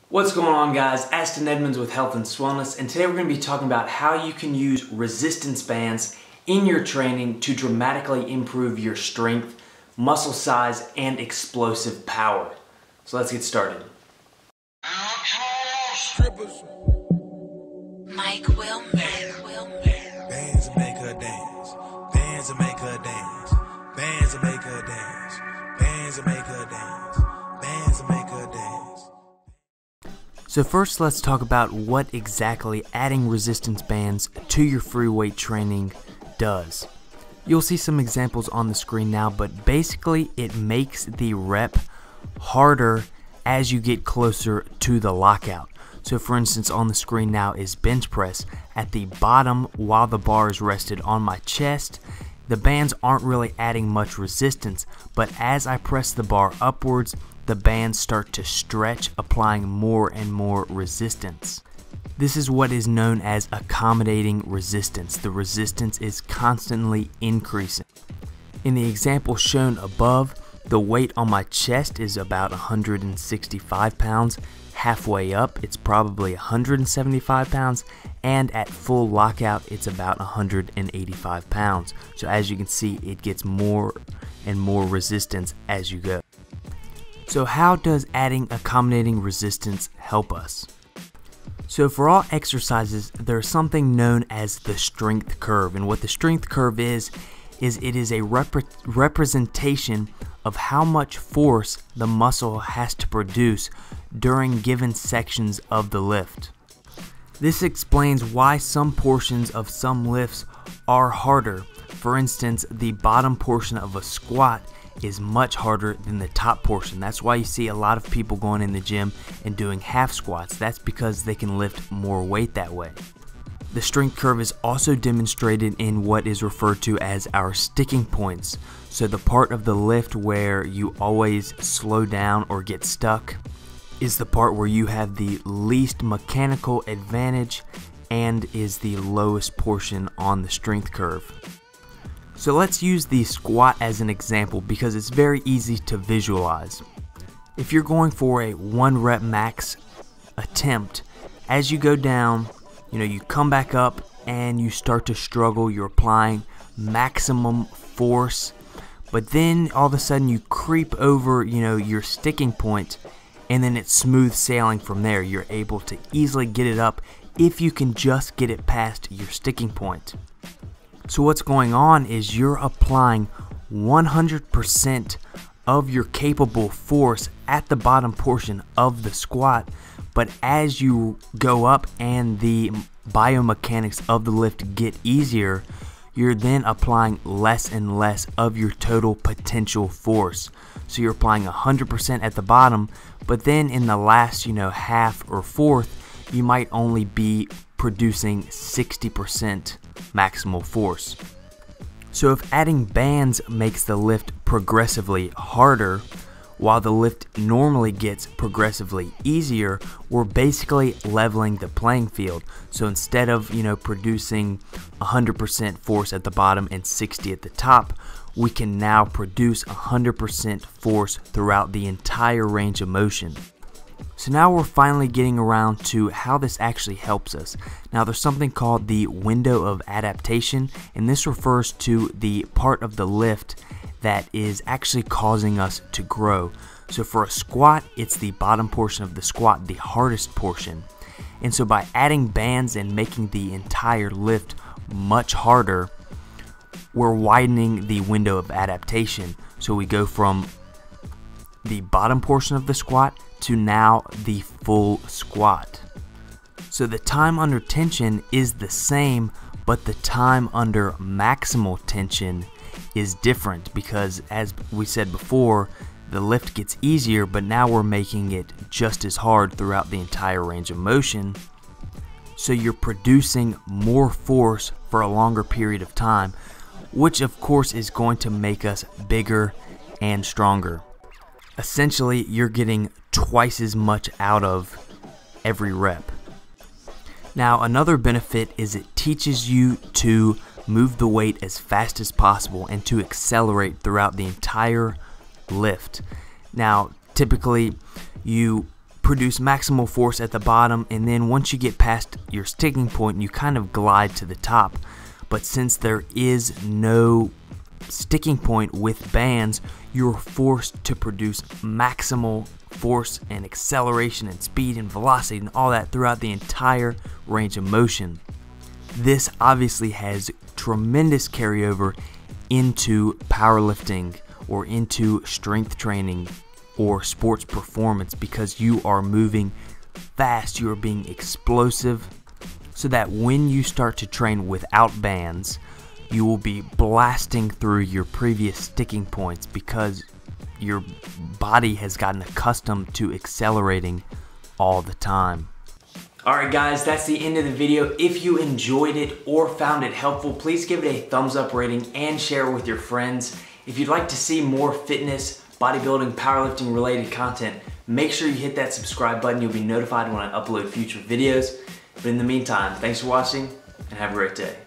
What's going on, guys? Aston Edmonds with Health and Wellness, and today we're going to be talking about how you can use resistance bands in your training to dramatically improve your strength, muscle size, and explosive power. So let's get started. Mike Wilmer. Bands that make her dance. Bands that make her dance. Bands that make her dance. Bands that make her dance. Bands that make her dance. So first, let's talk about what exactly adding resistance bands to your free weight training does. You'll see some examples on the screen now, but basically it makes the rep harder as you get closer to the lockout. So for instance, on the screen now is bench press. At the bottom, while the bar is rested on my chest, the bands aren't really adding much resistance, but as I press the bar upwards, the bands start to stretch, applying more and more resistance. This is what is known as accommodating resistance. The resistance is constantly increasing. In the example shown above, the weight on my chest is about 165 pounds. Halfway up, it's probably 175 pounds, and at full lockout, it's about 185 pounds. So as you can see, it gets more and more resistance as you go. So how does adding accommodating resistance help us? So for all exercises, there's something known as the strength curve, and what the strength curve is it is a representation of how much force the muscle has to produce during given sections of the lift. This explains why some portions of some lifts are harder. For instance, the bottom portion of a squat is much harder than the top portion. That's why you see a lot of people going in the gym and doing half squats. That's because they can lift more weight that way. The strength curve is also demonstrated in what is referred to as our sticking points. So the part of the lift where you always slow down or get stuck is the part where you have the least mechanical advantage and is the lowest portion on the strength curve. So let's use the squat as an example because it's very easy to visualize. If you're going for a 1 rep max attempt, as you go down, you come back up and you start to struggle, you're applying maximum force, but then all of a sudden you creep over, your sticking point, and then it's smooth sailing from there. You're able to easily get it up if you can just get it past your sticking point. So what's going on is you're applying 100% of your capable force at the bottom portion of the squat, but as you go up and the biomechanics of the lift get easier, you're then applying less and less of your total potential force. So you're applying 100% at the bottom, but then in the last, half or fourth, you might only be producing 60% maximal force. So if adding bands makes the lift progressively harder, while the lift normally gets progressively easier, we're basically leveling the playing field. So instead of, producing 100% force at the bottom and 60 at the top, we can now produce 100% force throughout the entire range of motion. So now we're finally getting around to how this actually helps us. Now there's something called the window of adaptation, and this refers to the part of the lift that is actually causing us to grow. So for a squat, it's the bottom portion of the squat, the hardest portion. And so by adding bands and making the entire lift much harder, we're widening the window of adaptation. So we go from the bottom portion of the squat to now the full squat. So the time under tension is the same, but the time under maximal tension is different because, as we said before, the lift gets easier, but now we're making it just as hard throughout the entire range of motion. So you're producing more force for a longer period of time, which of course is going to make us bigger and stronger. Essentially, you're getting twice as much out of every rep. Now, another benefit is it teaches you to move the weight as fast as possible and to accelerate throughout the entire lift. Now, typically, you produce maximal force at the bottom, and then once you get past your sticking point, you kind of glide to the top. But since there is no sticking point with bands, you're forced to produce maximal force and acceleration and speed and velocity and all that throughout the entire range of motion. This obviously has tremendous carryover into powerlifting or into strength training or sports performance, because you are moving fast, you are being explosive, so that when you start to train without bands, you will be blasting through your previous sticking points because your body has gotten accustomed to accelerating all the time. Alright guys, that's the end of the video. If you enjoyed it or found it helpful, please give it a thumbs up rating and share it with your friends. If you'd like to see more fitness, bodybuilding, powerlifting related content, make sure you hit that subscribe button. You'll be notified when I upload future videos. But in the meantime, thanks for watching and have a great day.